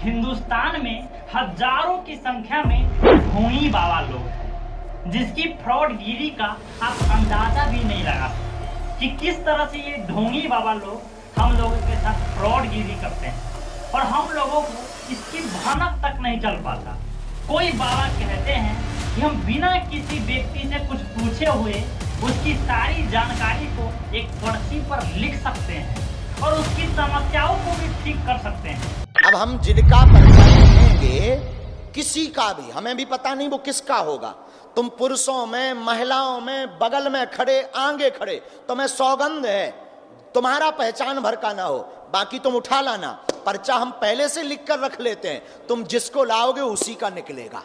हिंदुस्तान में हजारों की संख्या में ढोंगी बाबा लोग हैं, जिसकी फ्रॉडगिरी का आप अंदाजा भी नहीं लगा सकते कि किस तरह से ये ढोंगी बाबा लोग हम लोगों के साथ फ्रॉडगिरी करते हैं और हम लोगों को इसकी भनक तक नहीं चल पाता। कोई बाबा कहते हैं कि हम बिना किसी व्यक्ति से कुछ पूछे हुए उसकी सारी जानकारी को एक पर्ची पर लिख सकते हैं और उसकी समस्याओं को भी ठीक कर सकते हैं। अब हम जिनका पर्चा लिखेंगे, किसी का भी, हमें भी पता नहीं वो किसका होगा। तुम पुरुषों में, महिलाओं में, बगल में खड़े, आगे खड़े, तुम्हें सौगंध है तुम्हारा पहचान भर का ना हो, बाकी तुम उठा लाना। पर्चा हम पहले से लिख कर रख लेते हैं, तुम जिसको लाओगे उसी का निकलेगा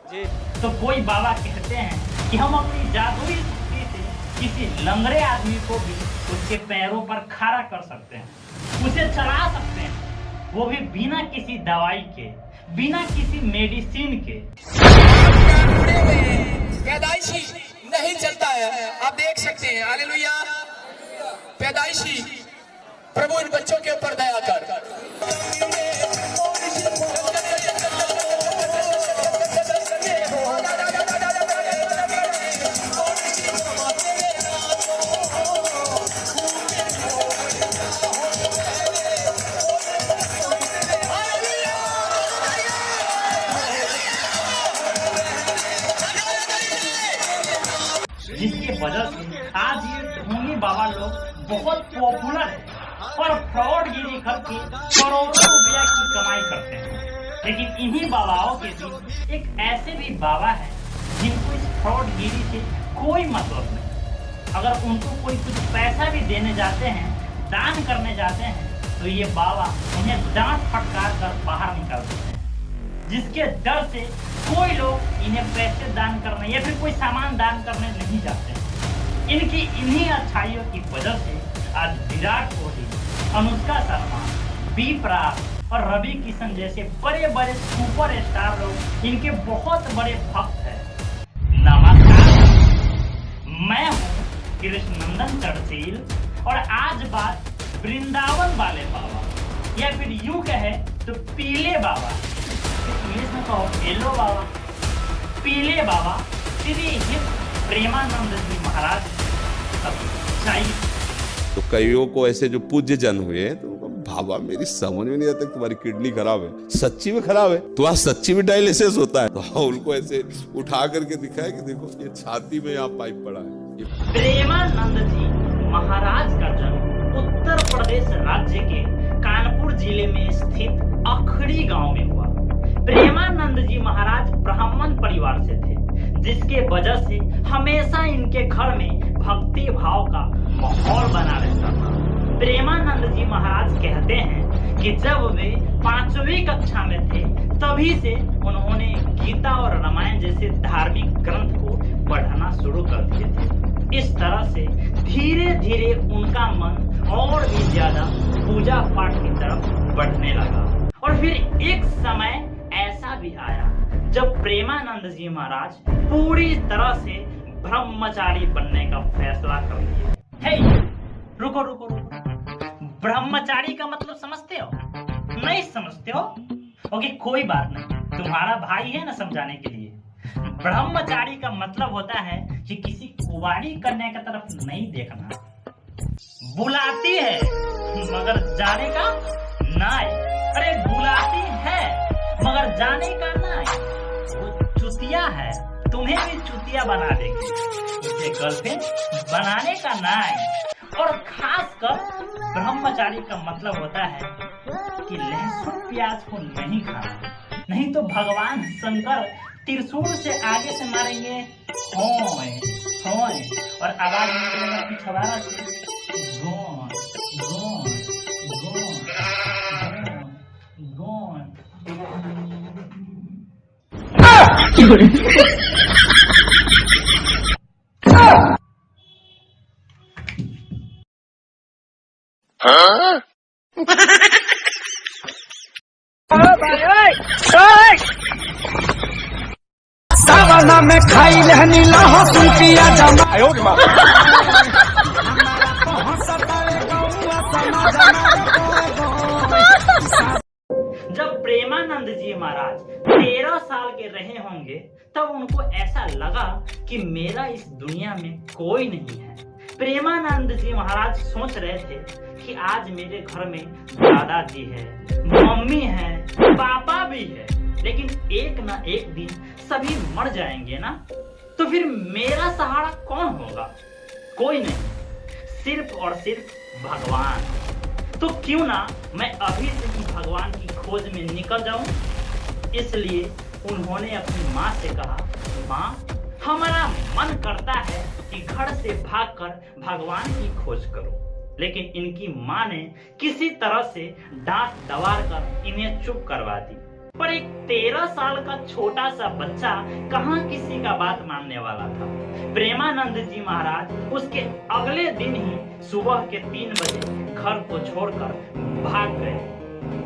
जी। तो कोई बाबा कहते हैं कि हम अपनी जादुई शक्ति से किसी लंगड़े आदमी को भी उसके पैरों पर खड़ा कर सकते हैं, उसे चला सकते हैं, वो भी बिना किसी दवाई के, बिना किसी मेडिसिन के। पैदाइशी नहीं चलता है, आप देख सकते हैं। हालेलुया। पैदाइशी प्रभु इन बच्चों के ऊपर दया कर। जिसके वजह से आज ये ढोंगी बाबा लोग बहुत पॉपुलर है और फ्रॉडगिरी करके करोड़ों रुपया की कमाई करते हैं। लेकिन इन्हीं बाबाओं के बीच एक ऐसे भी बाबा है जिनको इस फ्रॉडगिरी से कोई मतलब नहीं। अगर उनको कोई कुछ पैसा भी देने जाते हैं, दान करने जाते हैं, तो ये बाबा उन्हें डांट फटकार कर बाहर निकाल देते हैं, जिसके डर से कोई लोग इन्हें पैसे दान करने या फिर कोई सामान दान करने नहीं जाते। इनकी इन्हीं अच्छाइयों की वजह से आज विराट कोहली, अनुष्का शर्मा, बी प्राक और रवि किशन जैसे बड़े बड़े सुपर स्टार लोग इनके बहुत बड़े भक्त हैं। नमस्कार, मैं हूँ कृष्णनंदन चढ़सील और आज बात वृंदावन वाले बाबा या फिर यूं कहे तो पीले बाबा, इंग्लिश में कहो येलो बाबा, पीले बाबा श्री हित प्रेमानंद जी महाराज चाहिए। तो कईयों को ऐसे जो पूज्य जन हुए हैं तो बाबा मेरी समझ में नहीं आता तुम्हारी किडनी खराब है, सच्ची में खराब है, तुम्हारा सच्ची में डायलिसिस होता है। तो उनको ऐसे उठा करके दिखाया कि देखो ये छाती में यहाँ पाइप पड़ा है। प्रेमानंद जी महाराज का जन्म उत्तर प्रदेश राज्य के कानपुर जिले में स्थित अखड़ी गांव में हुआ। प्रेमानंद जी महाराज ब्राह्मण परिवार से थे, जिसके वजह से हमेशा इनके घर में भक्ति भाव का माहौल बना रहता था। प्रेमानंद जी महाराज कहते हैं कि जब वे 5वीं कक्षा में थे तभी से उन्होंने गीता और रामायण जैसे धार्मिक ग्रंथ को पढ़ना शुरू कर दिए थे। इस तरह से धीरे धीरे उनका मन और भी ज्यादा पूजा पाठ की तरफ बढ़ने लगा। और फिर एक समय ऐसा भी आया जब प्रेमानंद जी महाराज पूरी तरह से ब्रह्मचारी बनने का फैसला कर लिया। हे, रुको रुको रुको, ब्रह्मचारी का मतलब समझते हो? नहीं समझते हो? ओके, कोई बात नहीं, तुम्हारा भाई है ना समझाने के लिए। ब्रह्मचारी का मतलब होता है कि किसी कुंवारी कन्या की तरफ नहीं देखना, बुलाती है मगर जाने का नहीं। अरे बुलाती है मगर जाने का नहीं, वो चुतिया है, तुम्हें भी चुतिया बना देगी, उसे गर्लफ्रेंड बनाने का नहीं। और खासकर ब्रह्मचारी का मतलब होता है कि लहसुन प्याज को नहीं खाना, नहीं तो भगवान शंकर त्रिशूल से आगे से मारेंगे होय होय और आवाज निकलेगा पिछवाड़ा से गोन गोन गोन गोन सावना में खाई रहनी लहसुन पिया जमा। जब प्रेमानंद महाराज 13 साल के रहे होंगे तब उनको ऐसा लगा कि मेरा इस दुनिया में कोई नहीं है। प्रेमानंद जी महाराज सोच रहे थे कि आज मेरे घर में दादाजी है, मम्मी है, पापा भी है, लेकिन एक ना एक दिन सभी मर जाएंगे ना, तो फिर मेरा सहारा कौन होगा? कोई नहीं, सिर्फ और सिर्फ भगवान। तो क्यों ना मैं अभी से ही भगवान की खोज में निकल जाऊं। इसलिए उन्होंने अपनी माँ से कहा, माँ हमारा मन करता है कि घर से भागकर भगवान की खोज करो। लेकिन इनकी माँ ने किसी तरह से डांट दबार कर इन्हें चुप करवा दी। पर एक 13 साल का छोटा सा बच्चा कहाँ किसी का बात मानने वाला था। प्रेमानंद जी महाराज उसके अगले दिन ही सुबह के 3 बजे घर को छोड़कर भाग गए।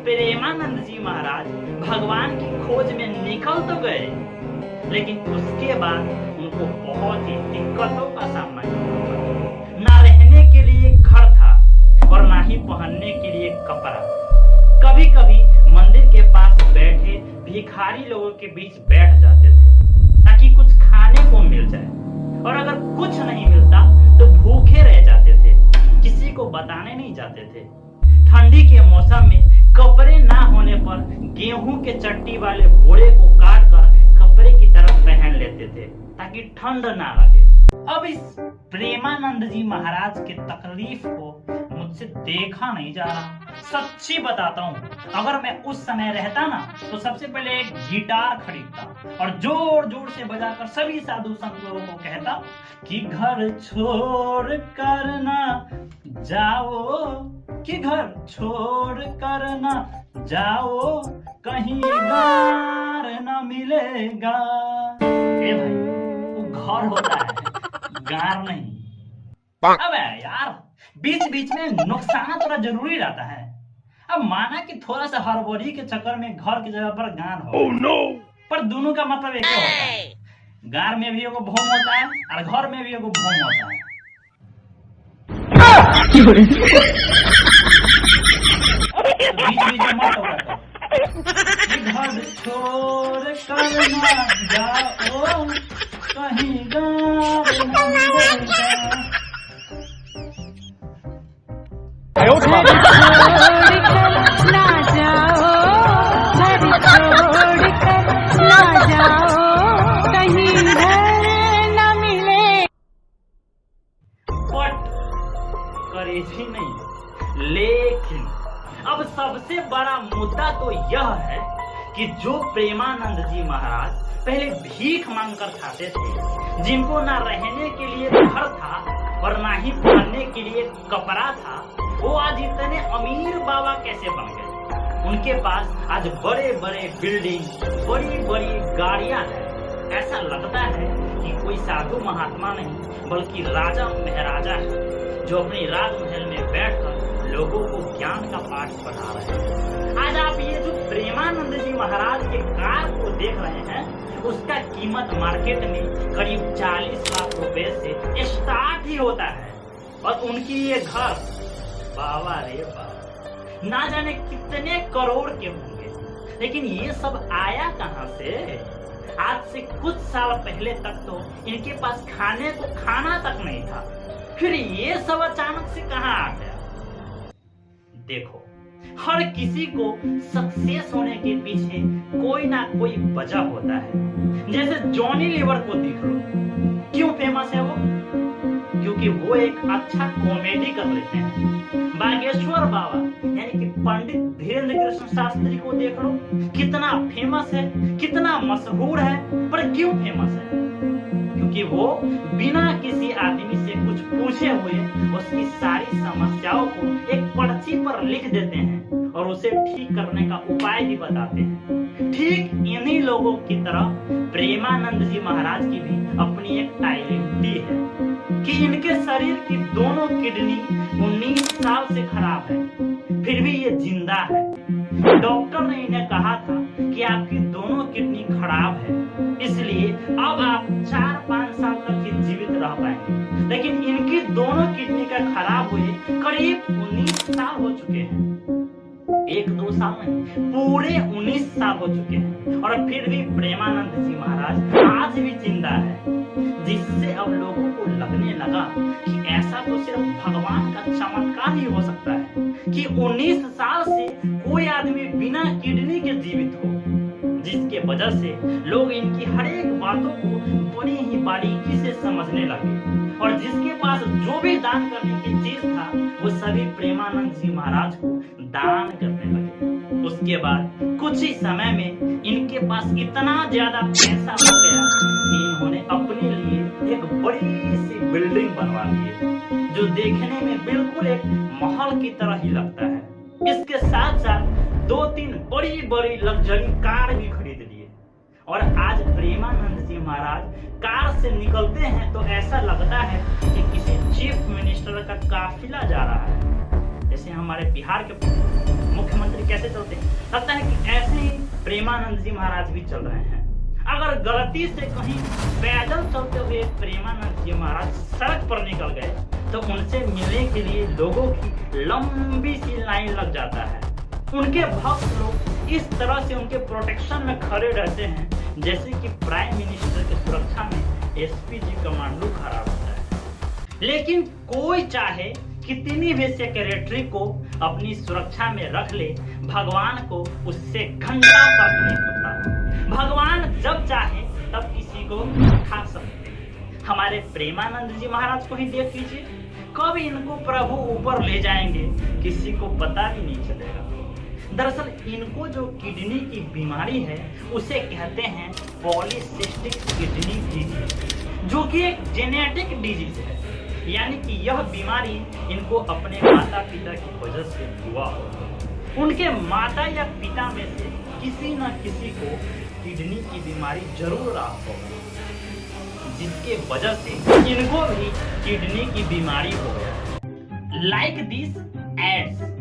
प्रेमानंद जी महाराज भगवान की खोज में निकल तो गए, लेकिन उसके बाद उनको बहुत ही दिक्कतों का सामना करना पड़ा। ना रहने के लिए घर था और ना ही पहनने के लिए कपड़ा। कभी कभी मंदिर के पास बैठे भिखारी लोगों के बीच बैठ जाते थे ताकि कुछ खाने को मिल जाए, और अगर कुछ नहीं मिलता तो भूखे रह जाते थे, किसी को बताने नहीं जाते थे। ठंडी के मौसम में कपड़े ना होने पर गेहूं के चट्टी वाले बोरे को काट कर कपड़े की तरफ पहन लेते थे ताकि ठंड ना लगे। अब इस प्रेमानंद जी महाराज के तकलीफ को मुझसे देखा नहीं जा रहा। सच्ची बताता हूँ, अगर मैं उस समय रहता ना तो सबसे पहले एक गिटार खरीदता और जोर जोर से बजाकर सभी साधु संत लोगों को कहता कि घर छोड़ कर ना जाओ, कि घर छोड़ कर ना जाओ, कहीं गार न मिलेगा। ए भाई, वो घर होता है, गार नहीं। अब यार बीच बीच में नुकसान थोड़ा जरूरी रहता है। अब माना कि थोड़ा सा हड़बड़ी के चक्कर में घर की जगह पर गार हो, पर दोनों का मतलब एक होता है। गार में भी एगो भौम होता है और घर में भी एगो भौम होता है। बीच बीच में मत होगा घर छोड़ कर ना जाओ, कहीं गार न मिलेगा। करेजी नहीं, लेकिन अब सबसे बड़ा मुद्दा तो यह है कि जो प्रेमानंद जी महाराज पहले भीख मांगकर खाते थे, जिनको ना रहने के लिए घर था और ना ही पहनने के लिए कपड़ा था, वो आज इतने अमीर बाबा कैसे बन गए? उनके पास आज बड़े बड़े बिल्डिंग, बड़ी बड़ी गाड़ियां हैं। ऐसा लगता है कि कोई साधु महात्मा नहीं बल्कि राजा महाराजा है, जो अपनी राजमहल में बैठकर लोगों को ज्ञान का पाठ पढ़ा रहे हैं। आज आप ये जो प्रेमानंद जी महाराज के कार को देख रहे हैं, उसका कीमत मार्केट में करीब 40 लाख रुपए से स्टार्ट ही होता है, और उनकी ये घर बाबा रे बाबा ना जाने कितने करोड़ के होंगे। लेकिन ये सब आया कहां से? आज से कुछ साल पहले तक तो इनके पास खाने को खाना तक नहीं था, फिर ये सब अचानक से कहां आ गया? देखो, हर किसी को सक्सेस होने के पीछे कोई ना कोई वजह होता है। जैसे जॉनी लीवर को देख लो, क्यों फेमस है वो? क्योंकि वो एक अच्छा कॉमेडी कर लेते हैं। बागेश्वर बाबा यानी कि पंडित धीरेन्द्र कृष्ण शास्त्री को देख लो, कितना फेमस है, कितना मशहूर है। पर क्यों फेमस है? क्योंकि वो बिना किसी आदमी से कुछ पूछे हुए उसकी सारी समस्याओं को एक पर्ची पर लिख देते हैं और उसे ठीक करने का उपाय भी बताते हैं। ठीक इन्हीं लोगों की तरह प्रेमानंद जी महाराज की भी अपनी एक आइडेंटिटी है कि इनके शरीर की दोनों किडनी 19 साल से खराब है, फिर भी ये जिंदा है। डॉक्टर ने इन्हें कहा था कि आपकी दोनों किडनी खराब है, इसलिए अब आप 4-5 साल तक ही जीवित रह पाएंगे। लेकिन इनकी दोनों किडनी का खराब हुए करीब 19 साल हो चुके हैं। 1-2 साल में पूरे 19 साल हो चुके हैं और फिर भी प्रेमानंद जी महाराज आज भी जिंदा है, जिससे अब लोगों को लगने लगा कि ऐसा तो सिर्फ भगवान का चमत्कार ही हो सकता है कि 19 साल से कोई आदमी बिना किडनी के जीवित हो, जिसके वजह से लोग इनकी हर एक बातों को बड़ी ही बारीकी से समझने लगे और जिसके पास जो भी दान करने की चीज था वो सभी प्रेमानंद जी महाराज को दान करने लगे। उसके बाद कुछ ही समय में इनके पास इतना ज्यादा पैसा हो गया कि इन्होंने अपने लिए एक बड़ी सी बिल्डिंग बनवा ली है, जो देखने में बिल्कुल एक महल की तरह ही लगता है। इसके साथ साथ 2-3 बड़ी बड़ी लग्जरी कार भी खरीद लिए और आज प्रेमानंद जी महाराज कार से निकलते हैं तो ऐसा लगता है कि किसी चीफ मिनिस्टर का काफिला जा रहा है। जैसे हमारे बिहार के मुख्यमंत्री कैसे चलते हैं, लगता है कि ऐसे ही प्रेमानंद जी महाराज भी चल रहे हैं। अगर गलती से कहीं पैदल चलते हुए प्रेमानंद जी महाराज सड़क पर निकल गए तो उनसे मिलने के लिए लोगों की लंबी सी लाइन लग जाता है। उनके भक्त लोग इस तरह से उनके प्रोटेक्शन में खड़े रहते हैं जैसे कि प्राइम मिनिस्टर की सुरक्षा में एसपीजी कमांडो खड़ा होता है। लेकिन कोई चाहे कितनी भी सेक्रेटरी को अपनी सुरक्षा में रख ले, भगवान को उससे घंटा तक नहीं होता। भगवान जब चाहे तब किसी को उठा सकते हैं। हमारे प्रेमानंद जी महाराज को ही देख लीजिए, कब इनको प्रभु ऊपर ले जाएंगे किसी को पता भी नहीं चलेगा। दरअसल इनको जो किडनी की बीमारी है उसे कहते हैं पॉलीसिस्टिक किडनी डिजीज, जो कि एक जेनेटिक डिजीज है, यानी कि यह बीमारी इनको अपने माता पिता की वजह से हुआ होगा। उनके माता या पिता में से किसी न किसी को किडनी की बीमारी जरूर रहा होगा, जिसके वजह से इनको भी किडनी की बीमारी हो गया। लाइक दिस एड्स,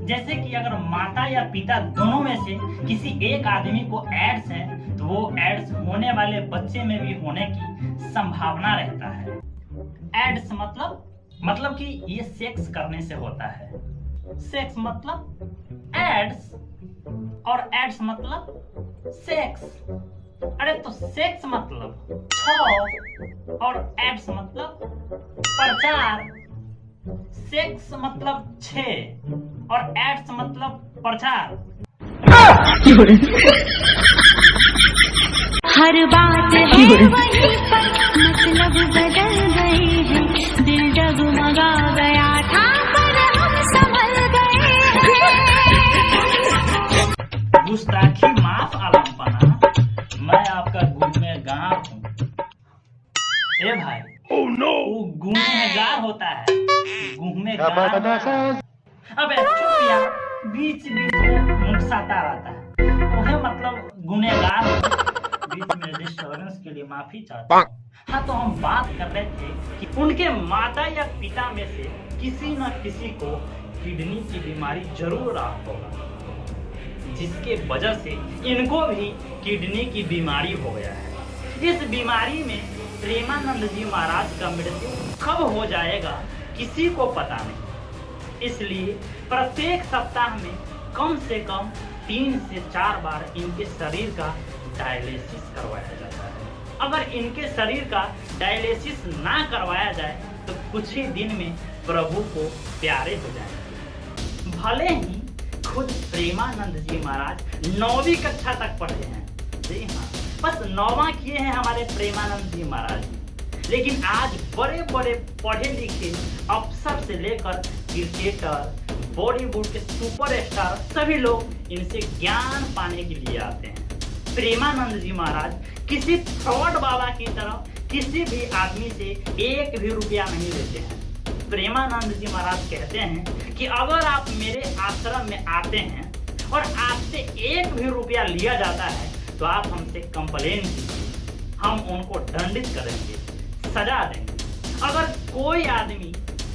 जैसे कि अगर माता या पिता दोनों में से किसी एक आदमी को एड्स है तो वो एड्स होने वाले बच्चे में भी होने की संभावना रहता है। एड्स मतलब कि ये सेक्स करने से होता है। सेक्स मतलब एड्स और एड्स मतलब सेक्स। अरे तो सेक्स मतलब 6 और एड्स मतलब प्रचार। सेक्स मतलब 6 और एड्स मतलब प्रचार। हर बात है वही पर मतलब बदल गए हैं, दिल डगमगा गया था पर हम संभल गए हैं। गुस्ताखी माफ आलमपना, मैं आपका गुनहगार हूँ। ए भाई, वो गुनहगार होता है, गुनहगार। अबे चुप यार, बीच में मुक्साता रहता है, वह मतलब गुनहगार। बीच में डिस्टर्बेंस के लिए माफी चाहता हूँ। हाँ, तो हम बात कर रहे थे कि उनके माता या पिता में से किसी न किसी को किडनी की बीमारी जरूर रहा होगा, जिसके वजह से इनको भी किडनी की बीमारी हो गया है। इस बीमारी में प्रेमानंद जी महाराज का मृत्यु कब हो जाएगा किसी को पता नहीं। इसलिए प्रत्येक सप्ताह में कम से कम 3 से 4 बार इनके शरीर का डायलिसिस करवाया जाता है। अगर इनके शरीर का डायलिसिस ना करवाया जाए तो कुछ ही दिन में प्रभु को प्यारे हो जाएंगे। भले ही खुद प्रेमानंद जी महाराज 9वीं कक्षा तक पढ़े हैं, जी हाँ, बस 9वां किए हैं हमारे प्रेमानंद जी महाराज, लेकिन आज बड़े बड़े पढ़े लिखे अफसर से लेकर क्रिकेटर, बॉलीवुड के सुपरस्टार सभी लोग इनसे ज्ञान पाने के लिए आते हैं। प्रेमानंद जी महाराज किसी फ्रॉड बाबा की तरह किसी भी आदमी से 1 भी रुपया नहीं लेते हैं। प्रेमानंद जी महाराज कहते हैं कि अगर आप मेरे आश्रम में आते हैं और आपसे 1 भी रुपया लिया जाता है तो आप हमसे कंप्लेन कीजिए, हम उनको दंडित करेंगे, सजा देंगे। अगर कोई आदमी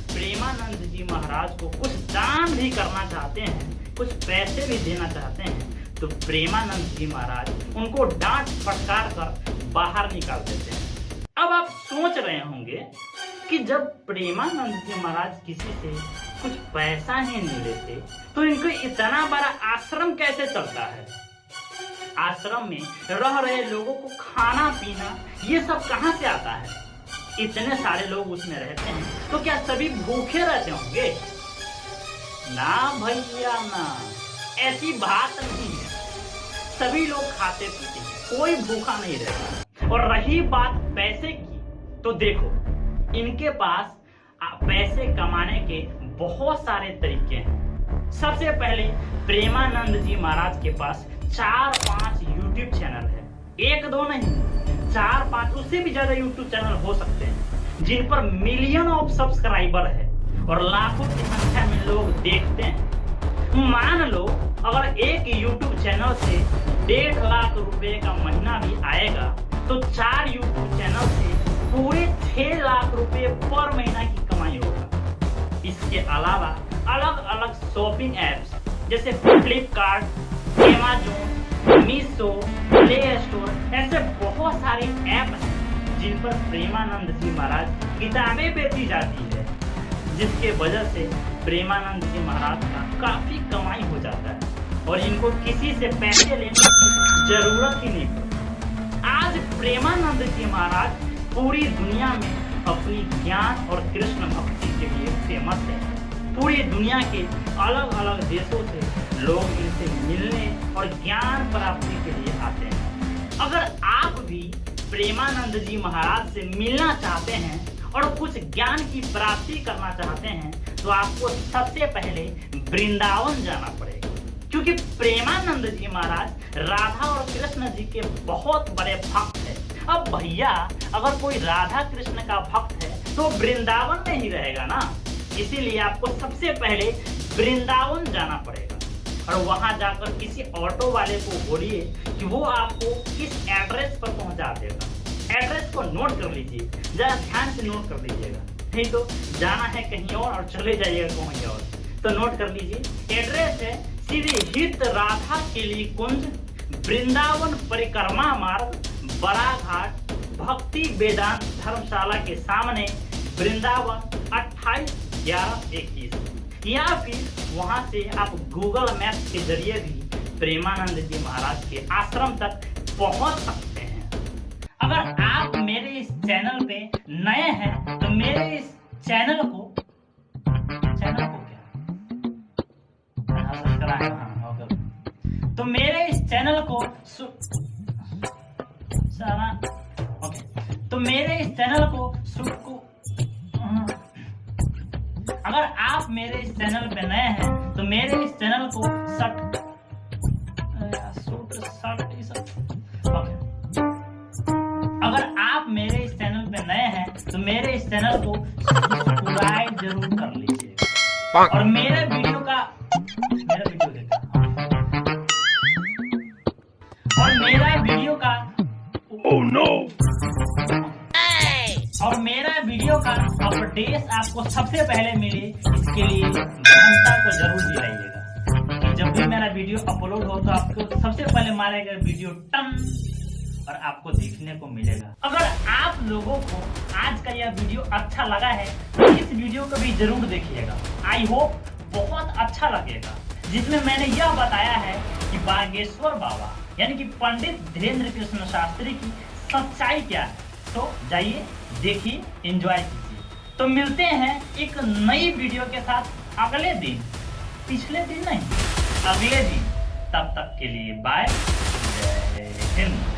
प्रेमानंद जी महाराज को कुछ दान भी करना चाहते हैं, कुछ पैसे भी देना चाहते हैं, तो प्रेमानंद जी महाराज उनको डांट फटकार कर बाहर निकाल देते हैं। अब आप सोच रहे होंगे कि जब प्रेमानंद जी महाराज किसी से कुछ पैसा ही नहीं लेते तो इनको इतना बड़ा आश्रम कैसे चलता है? आश्रम में रह रहे लोगों को खाना पीना ये सब कहां से आता है? इतने सारे लोग उसमें रहते हैं तो क्या सभी भूखे रहते होंगे? ना भैया ना, ऐसी बात नहीं है। सभी लोग खाते पीते हैं, कोई भूखा नहीं रहता। और रही बात पैसे की, तो देखो इनके पास पैसे कमाने के बहुत सारे तरीके हैं। सबसे पहले प्रेमानंद जी महाराज के पास 4-5 यूट्यूब चैनल है, 1-2 नहीं, 4-5 उससे भी ज्यादा यूट्यूब चैनल हो सकते हैं जिन पर मिलियन ऑफ सब्सक्राइबर है और लाखों की संख्या में लोग देखते हैं। मान लो अगर एक यूट्यूब चैनल से 1.5 लाख रुपए का महीना भी आएगा तो 4 यूट्यूब चैनल से पूरे 6 लाख रुपए पर महीना की कमाई होगा। इसके अलावा अलग अलग शॉपिंग एप्स जैसे Flipkart, Amazon, Meesho, play store ऐसे बहुत सारे ऐप हैं जिन पर प्रेमानंद जी महाराज किताबें बेची जाती है, जिसके वजह से प्रेमानंद जी महाराज का काफी कमाई हो जाता है और इनको किसी से पैसे लेने की जरूरत ही नहीं पड़ती। आज प्रेमानंद जी महाराज पूरी दुनिया में अपनी ज्ञान और कृष्ण भक्ति के लिए फेमस है। पूरी दुनिया के अलग अलग देशों से लोग इनसे मिलने और ज्ञान प्राप्ति के लिए आते हैं। अगर आप भी प्रेमानंद जी महाराज से मिलना चाहते हैं और कुछ ज्ञान की प्राप्ति करना चाहते हैं तो आपको सबसे पहले वृंदावन जाना पड़ेगा, क्योंकि प्रेमानंद जी महाराज राधा और कृष्ण जी के बहुत बड़े भक्त हैं। अब भैया अगर कोई राधा कृष्ण का भक्त है तो वृंदावन में ही रहेगा ना, इसीलिए आपको सबसे पहले वृंदावन जाना पड़ेगा और वहां जाकर किसी ऑटो वाले को बोलिए कि वो आपको किस एड्रेस पर पहुंचा देगा। एड्रेस को नोट कर लीजिए, जरा ध्यान से नोट कर लीजिएगा, नहीं तो जाना है कहीं और चले जाइएगा कहीं और। तो नोट कर लीजिए, एड्रेस है श्री हित राधा केली कुंज, वृंदावन परिक्रमा मार्ग, बड़ा घाट, भक्ति वेदांत धर्मशाला के सामने, वृंदावन 28-11-21। या फिर वहां से आप गूगल मैप्स के जरिए भी प्रेमानंद जी महाराज के आश्रम तक पहुंच सकते हैं। अगर आप मेरे इस चैनल पे नए हैं तो मेरे इस चैनल को तो मेरे इस चैनल को अगर आप मेरे इस चैनल पे नए हैं तो मेरे इस चैनल को अगर आप मेरे इस चैनल पे नए हैं तो मेरे इस चैनल को सब्सक्राइब जरूर कर लीजिए और मेरे वीडियो का और मेरा वीडियो का अपडेट आपको सबसे पहले मिले, इसके लिए घंटा को जरूर हिलाइएगा कि जब भी मेरा वीडियो अपलोड हो तो आपको सबसे पहले मारेगा वीडियो टन और आपको देखने को मिलेगा। अगर आप लोगों को आज का यह वीडियो अच्छा लगा है तो इस वीडियो को भी जरूर देखिएगा। आई होप बहुत अच्छा लगेगा, जिसमें मैंने यह बताया है कि बागेश्वर बाबा यानी कि पंडित धीरेन्द्र कृष्ण शास्त्री की सच्चाई क्या है। तो जाइए देखिए, एंजॉय कीजिए। तो मिलते हैं एक नई वीडियो के साथ अगले दिन, पिछले दिन नहीं, अगले दिन। तब तक के लिए बाय, जय हिंद।